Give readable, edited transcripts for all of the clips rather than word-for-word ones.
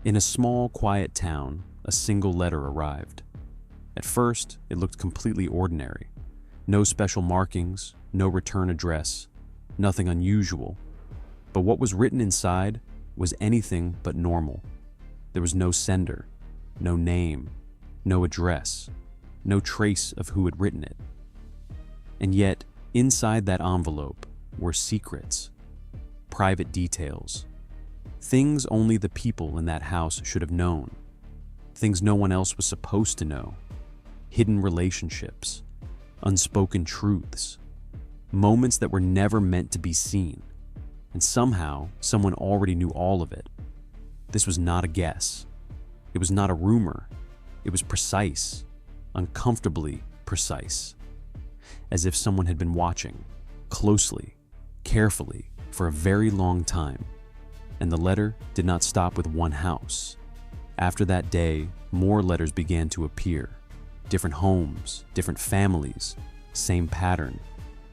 In a small, quiet town, a single letter arrived. At first, it looked completely ordinary. No special markings, no return address, nothing unusual. But what was written inside was anything but normal. There was no sender, no name, no address, no trace of who had written it. And yet, inside that envelope were secrets, private details, things only the people in that house should have known, things no one else was supposed to know, hidden relationships, unspoken truths, moments that were never meant to be seen, and somehow someone already knew all of it. This was not a guess. It was not a rumor. It was precise, uncomfortably precise, as if someone had been watching, closely, carefully, for a very long time. And the letter did not stop with one house. After that day, more letters began to appear. Different homes, different families, same pattern,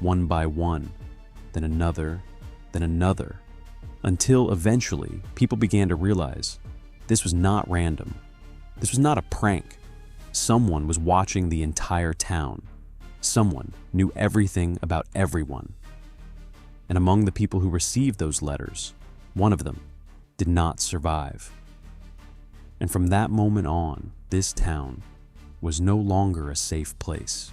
one by one, then another, until eventually people began to realize this was not random. This was not a prank. Someone was watching the entire town. Someone knew everything about everyone. And among the people who received those letters, one of them did not survive. And from that moment on, this town was no longer a safe place.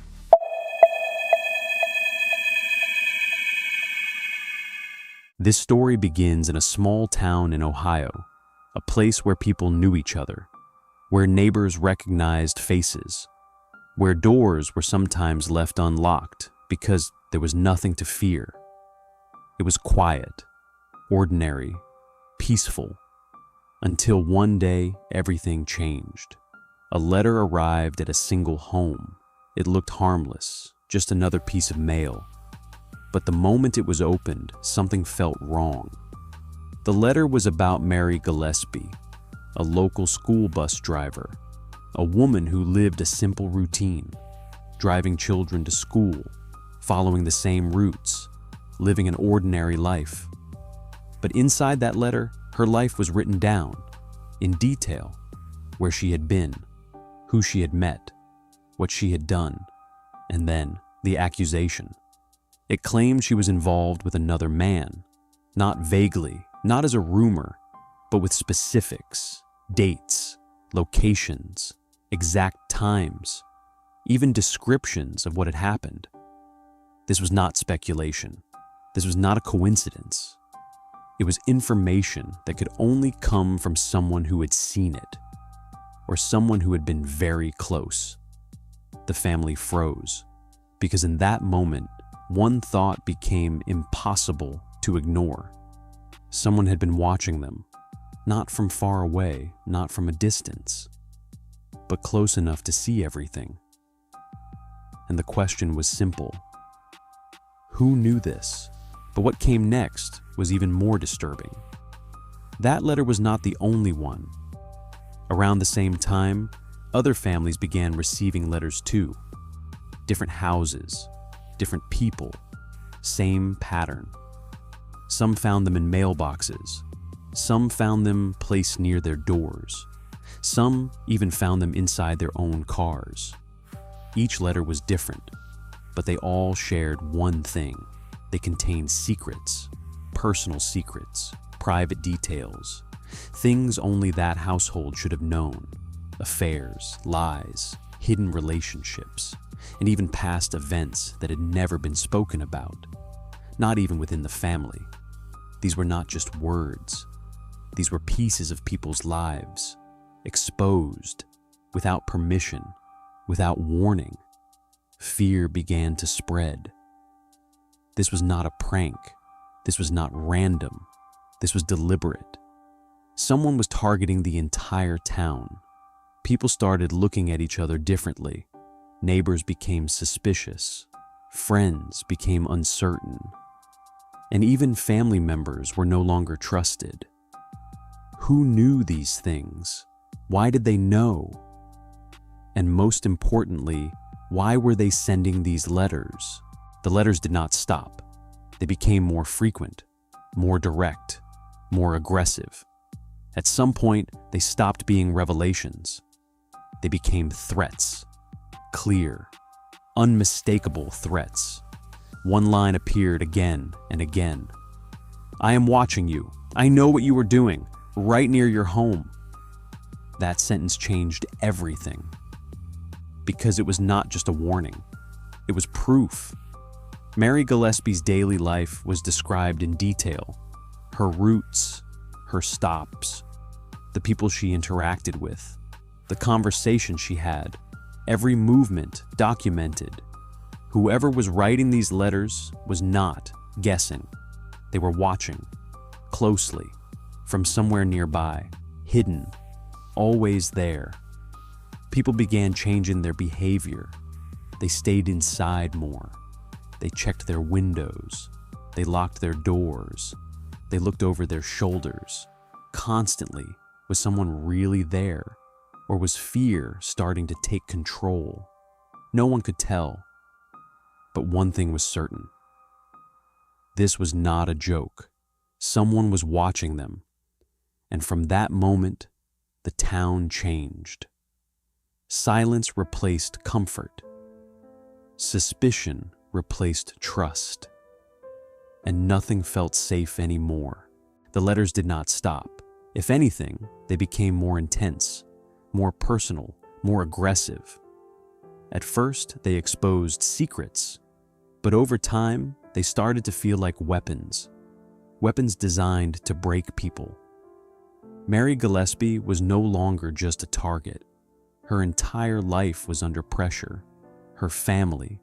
This story begins in a small town in Ohio, a place where people knew each other, where neighbors recognized faces, where doors were sometimes left unlocked because there was nothing to fear. It was quiet, ordinary, peaceful, until one day everything changed. A letter arrived at a single home. It looked harmless, just another piece of mail. But the moment it was opened, something felt wrong. The letter was about Mary Gillespie, a local school bus driver, a woman who lived a simple routine, driving children to school, following the same routes, living an ordinary life. But inside that letter, her life was written down, in detail, where she had been, who she had met, what she had done, and then the accusation. It claimed she was involved with another man, not vaguely, not as a rumor, but with specifics, dates, locations, exact times, even descriptions of what had happened. This was not speculation. This was not a coincidence. It was information that could only come from someone who had seen it, or someone who had been very close. The family froze, because in that moment, one thought became impossible to ignore. Someone had been watching them, not from far away, not from a distance, but close enough to see everything. And the question was simple. Who knew this? But what came next was even more disturbing. That letter was not the only one. Around the same time, other families began receiving letters too. Different houses, different people, same pattern. Some found them in mailboxes. Some found them placed near their doors. Some even found them inside their own cars. Each letter was different, but they all shared one thing. They contained secrets, personal secrets, private details, things only that household should have known, affairs, lies, hidden relationships, and even past events that had never been spoken about, not even within the family. These were not just words. These were pieces of people's lives, exposed, without permission, without warning. Fear began to spread. This was not a prank. This was not random. This was deliberate. Someone was targeting the entire town. People started looking at each other differently. Neighbors became suspicious. Friends became uncertain. And even family members were no longer trusted. Who knew these things? Why did they know? And most importantly, why were they sending these letters? The letters did not stop. They became more frequent, more direct, more aggressive. At some point, they stopped being revelations. They became threats. Clear, unmistakable threats. One line appeared again and again. "I am watching you. I know what you were doing, right near your home." That sentence changed everything. Because it was not just a warning. It was proof. Mary Gillespie's daily life was described in detail. Her routes, her stops, the people she interacted with, the conversation she had, every movement documented. Whoever was writing these letters was not guessing. They were watching, closely, from somewhere nearby, hidden, always there. People began changing their behavior. They stayed inside more. They checked their windows. They locked their doors. They looked over their shoulders. Constantly, was someone really there? Or was fear starting to take control? No one could tell. But one thing was certain. This was not a joke. Someone was watching them. And from that moment, the town changed. Silence replaced comfort. Suspicion replaced trust. And nothing felt safe anymore. The letters did not stop. If anything, they became more intense, more personal, more aggressive. At first, they exposed secrets, but over time, they started to feel like weapons. Weapons designed to break people. Mary Gillespie was no longer just a target. Her entire life was under pressure. Her family,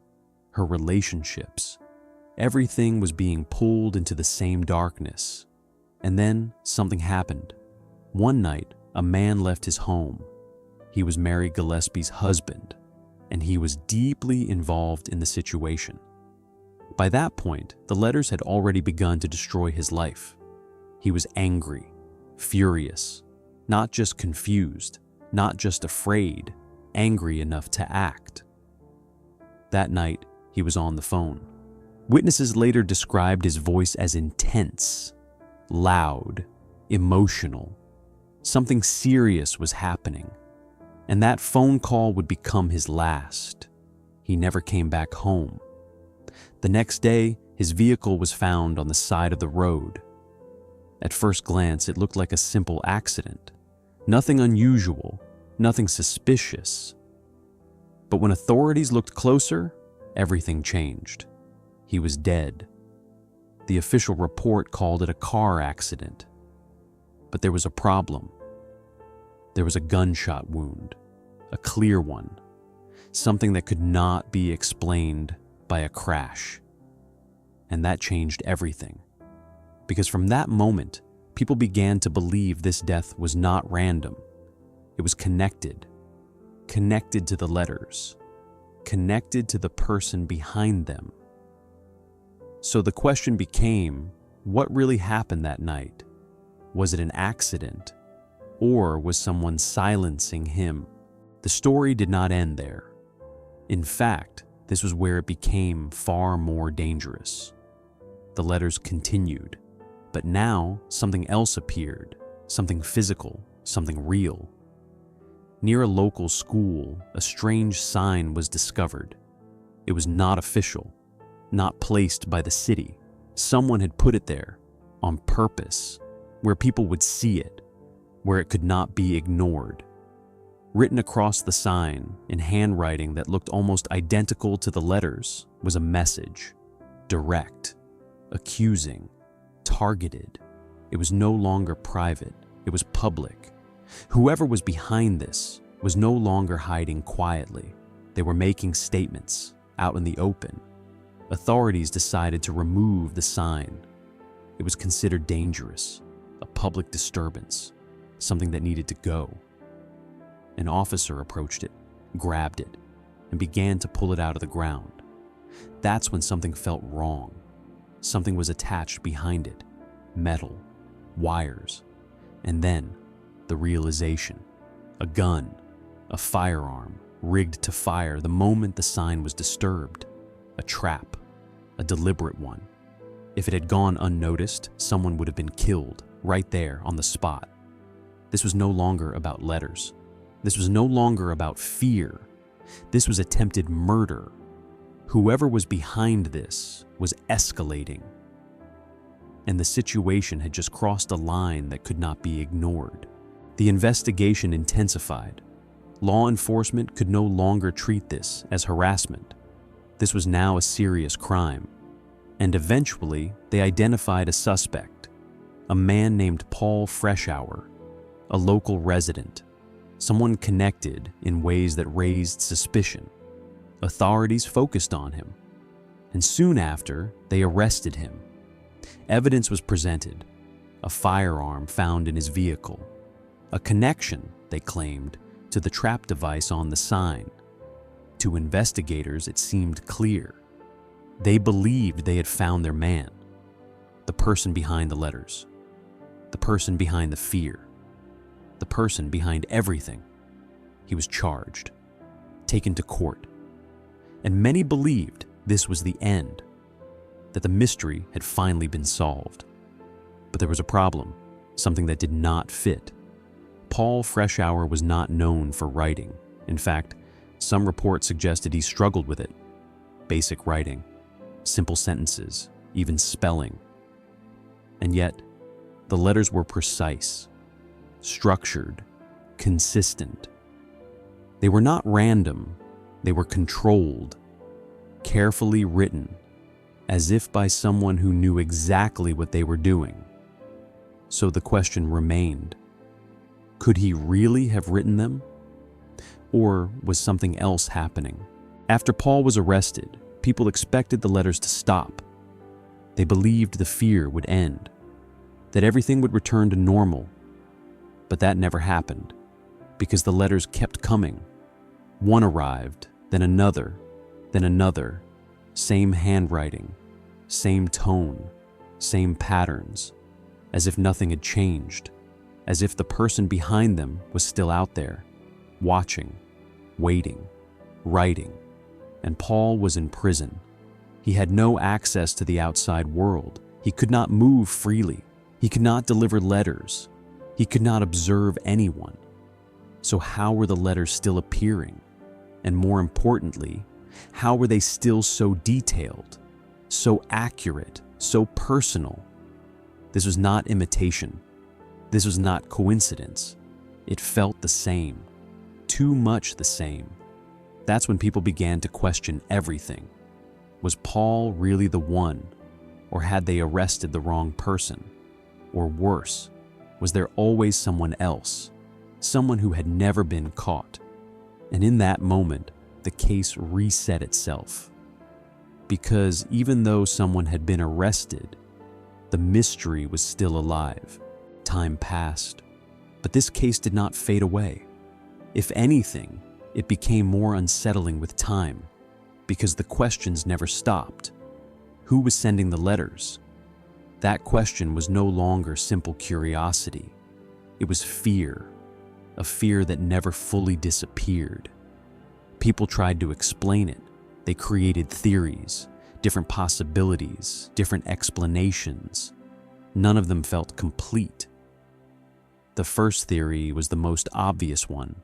her relationships, everything was being pulled into the same darkness. And then something happened. One night, a man left his home. He was Mary Gillespie's husband, and he was deeply involved in the situation. By that point, the letters had already begun to destroy his life. He was angry, furious, not just confused, not just afraid, angry enough to act. That night, he was on the phone. Witnesses later described his voice as intense, loud, emotional. Something serious was happening, and that phone call would become his last. He never came back home. The next day, his vehicle was found on the side of the road. At first glance, it looked like a simple accident. Nothing unusual, nothing suspicious. But when authorities looked closer, everything changed. He was dead. The official report called it a car accident. But there was a problem. There was a gunshot wound, a clear one, something that could not be explained by a crash. And that changed everything. Because from that moment, people began to believe this death was not random. It was connected to the letters, connected to the person behind them. So the question became, what really happened that night? Was it an accident? Or was someone silencing him? The story did not end there. In fact, this was where it became far more dangerous. The letters continued, but now something else appeared, something physical, something real. Near a local school, a strange sign was discovered. It was not official, not placed by the city. Someone had put it there, on purpose, where people would see it, where it could not be ignored. Written across the sign, in handwriting that looked almost identical to the letters, was a message. Direct, accusing, targeted. It was no longer private, it was public. Whoever was behind this was no longer hiding quietly. They were making statements, out in the open. Authorities decided to remove the sign. It was considered dangerous, a public disturbance, something that needed to go. An officer approached it, grabbed it, and began to pull it out of the ground. That's when something felt wrong. Something was attached behind it, metal, wires, and then the realization. A gun, a firearm, rigged to fire the moment the sign was disturbed. A trap, a deliberate one. If it had gone unnoticed, someone would have been killed right there on the spot. This was no longer about letters. This was no longer about fear. This was attempted murder. Whoever was behind this was escalating. And the situation had just crossed a line that could not be ignored. The investigation intensified. Law enforcement could no longer treat this as harassment. This was now a serious crime. And eventually, they identified a suspect, a man named Paul Freshour, a local resident, someone connected in ways that raised suspicion. Authorities focused on him, and soon after, they arrested him. Evidence was presented, a firearm found in his vehicle, a connection, they claimed, to the trap device on the sign. To investigators, it seemed clear. They believed they had found their man, the person behind the letters, the person behind the fear, the person behind everything. He was charged, taken to court, and many believed this was the end, that the mystery had finally been solved. But there was a problem, something that did not fit. Paul Freshour was not known for writing. In fact, some reports suggested he struggled with it. Basic writing, simple sentences, even spelling. And yet, the letters were precise, structured, consistent. They were not random, they were controlled, carefully written, as if by someone who knew exactly what they were doing. So the question remained, could he really have written them? Or was something else happening? After Paul was arrested, people expected the letters to stop. They believed the fear would end, that everything would return to normal. But that never happened, because the letters kept coming. One arrived, then another, same handwriting, same tone, same patterns, as if nothing had changed, as if the person behind them was still out there, watching, waiting, writing. And Paul was in prison. He had no access to the outside world. He could not move freely. He could not deliver letters. He could not observe anyone. So how were the letters still appearing? And more importantly, how were they still so detailed, so accurate, so personal? This was not imitation. This was not coincidence. It felt the same, too much the same. That's when people began to question everything. Was Paul really the one? Or had they arrested the wrong person? Or worse, was there always someone else? Someone who had never been caught? And in that moment, the case reset itself. Because even though someone had been arrested, the mystery was still alive. Time passed, but this case did not fade away. If anything, it became more unsettling with time, because the questions never stopped. Who was sending the letters? That question was no longer simple curiosity. It was fear, a fear that never fully disappeared. People tried to explain it. They created theories, different possibilities, different explanations. None of them felt complete. The first theory was the most obvious one.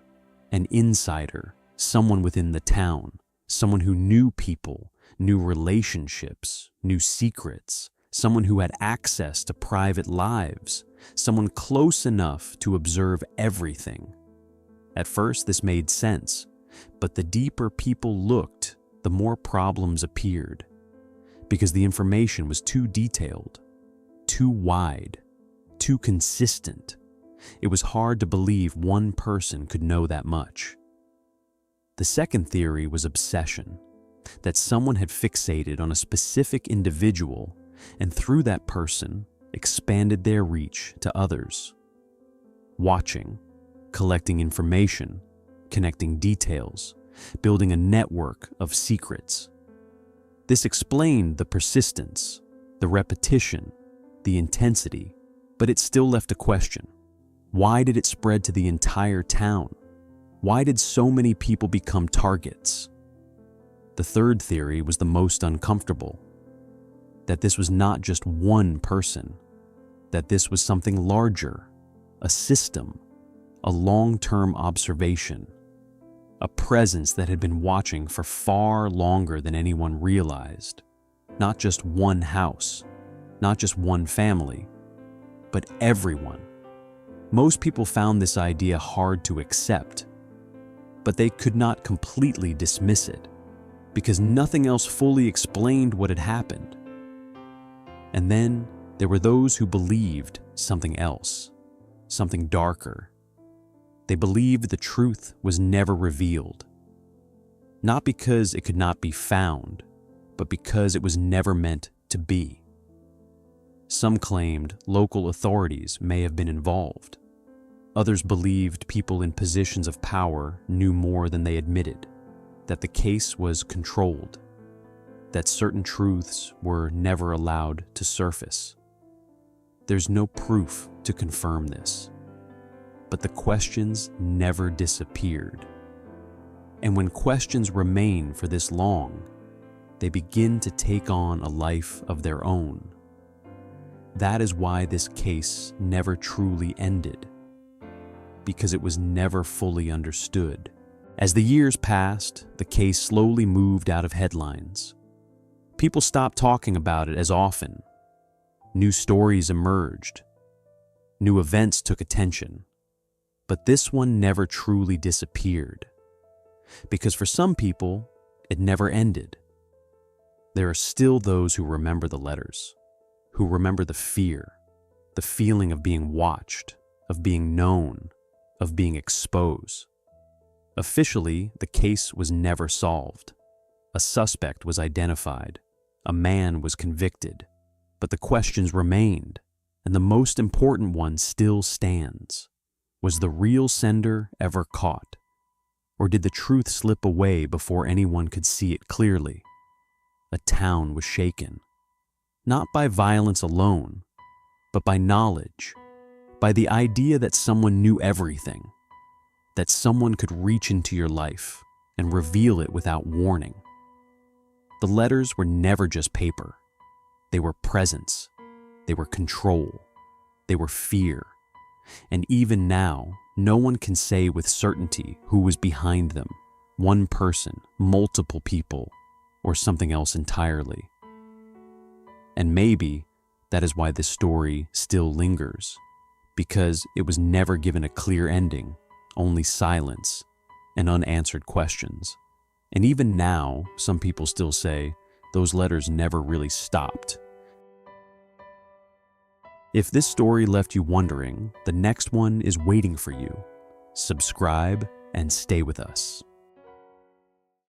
An insider, someone within the town, someone who knew people, knew relationships, knew secrets, someone who had access to private lives, someone close enough to observe everything. At first, this made sense, but the deeper people looked, the more problems appeared, because the information was too detailed, too wide, too consistent. It was hard to believe one person could know that much. The second theory was obsession, that someone had fixated on a specific individual and through that person expanded their reach to others. Watching, collecting information, connecting details, building a network of secrets. This explained the persistence, the repetition, the intensity, but it still left a question. Why did it spread to the entire town? Why did so many people become targets? The third theory was the most uncomfortable, that this was not just one person, that this was something larger, a system, a long-term observation, a presence that had been watching for far longer than anyone realized. Not just one house, not just one family, but everyone. Most people found this idea hard to accept, but they could not completely dismiss it because nothing else fully explained what had happened. And then there were those who believed something else, something darker. They believed the truth was never revealed, not because it could not be found, but because it was never meant to be. Some claimed local authorities may have been involved. Others believed people in positions of power knew more than they admitted, that the case was controlled, that certain truths were never allowed to surface. There's no proof to confirm this, but the questions never disappeared. And when questions remain for this long, they begin to take on a life of their own. That is why this case never truly ended, because it was never fully understood. As the years passed, the case slowly moved out of headlines. People stopped talking about it as often. New stories emerged. New events took attention. But this one never truly disappeared, because for some people, it never ended. There are still those who remember the letters, who remember the fear, the feeling of being watched, of being known, of being exposed. Officially, the case was never solved. A suspect was identified. A man was convicted. But the questions remained, and the most important one still stands. Was the real sender ever caught? Or did the truth slip away before anyone could see it clearly? A town was shaken, not by violence alone, but by knowledge, by the idea that someone knew everything, that someone could reach into your life and reveal it without warning. The letters were never just paper. They were presence, they were control, they were fear. And even now, no one can say with certainty who was behind them, one person, multiple people, or something else entirely. And maybe that is why this story still lingers, because it was never given a clear ending, only silence and unanswered questions. And even now, some people still say those letters never really stopped. If this story left you wondering, the next one is waiting for you. Subscribe and stay with us.